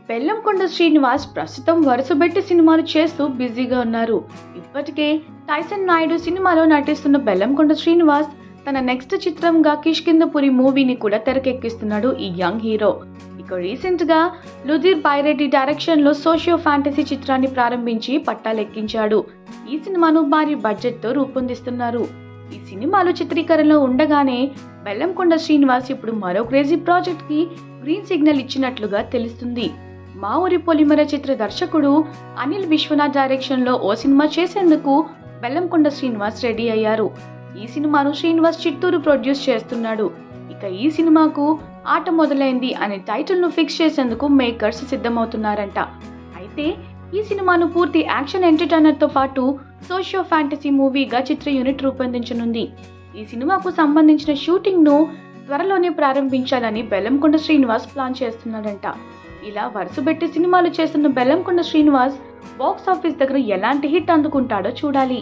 బెల్లంకొండ శ్రీనివాస్ ప్రస్తుతం వరుసబెట్టి సినిమాలు చేస్తూ బిజీగా ఉన్నారు. ఇప్పటికే టైసన్ నాయుడు సినిమాలో నటిస్తున్న బెల్లంకొండ శ్రీనివాస్ తన నెక్స్ట్ చిత్రంగా కిష్కింధపురి మూవీని కూడా తెరకెక్కిస్తున్నాడు ఈ యంగ్ హీరో. ఇక రీసెంట్ గా లుధీర్ బైరెడ్డి డైరెక్షన్ లో సోషియో ఫ్యాంటసీ చిత్రాన్ని ప్రారంభించి పట్టాలెక్కించాడు. ఈ సినిమాను భారీ బడ్జెట్ తో రూపొందిస్తున్నారు. ఈ సినిమాలు చిత్రీకరణలో ఉండగానే బెల్లంకొండ శ్రీనివాస్ ఇప్పుడు మరో క్రేజీ ప్రాజెక్ట్ కి గ్రీన్ సిగ్నల్ ఇచ్చినట్లుగా తెలుస్తుంది. మా ఊరి పొలిమర చిత్ర దర్శకుడు అనిల్ విశ్వనాథ్ డైరెక్షన్ లో ఓ సినిమా చేసేందుకు బెల్లంకొండ శ్రీనివాస్ రెడీ అయ్యారు. ఈ సినిమాను శ్రీనివాస్ చిత్తూరు ప్రొడ్యూస్ చేస్తున్నాడు. ఇక ఈ సినిమాకు ఆట మొదలైంది అనే టైటిల్ ను ఫిక్స్ చేసేందుకు మేకర్స్ సిద్ధమవుతున్నారంట. అయితే ఈ సినిమాను పూర్తి యాక్షన్ ఎంటర్టైనర్ తో పాటు సోషియో ఫ్యాంటసీ మూవీగా చిత్ర యూనిట్ రూపొందించనుంది. ఈ సినిమాకు సంబంధించిన షూటింగ్ ను త్వరలోనే ప్రారంభించాలని బెల్లంకొండ శ్రీనివాస్ ప్లాన్ చేస్తున్నాడంట. ఇలా వరుసబెట్టి సినిమాలు చేస్తున్న బెల్లంకొండ శ్రీనివాస్ బాక్స్ ఆఫీస్ దగ్గర ఎలాంటి హిట్ అందుకుంటాడో చూడాలి.